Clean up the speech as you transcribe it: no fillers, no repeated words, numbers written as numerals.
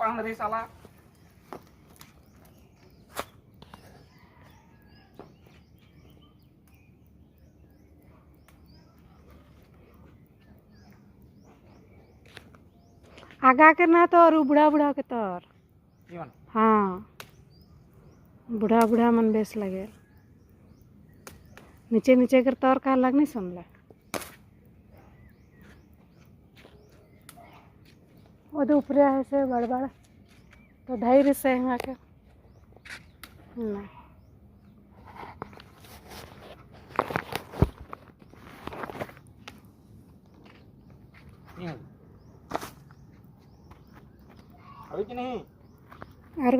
pang dari salah. आगा के ना तो और बुढ़ा बुढ़ा के तोर Gimana? हाँ बुढ़ा बुढ़ा मन बेस लगे नीचे नीचे कर तोर का लग नहीं सुन ले वो तो ऊपर है से बड़ बड़ तो धैर्य से यहाँ के ना Ini. Habis ini. और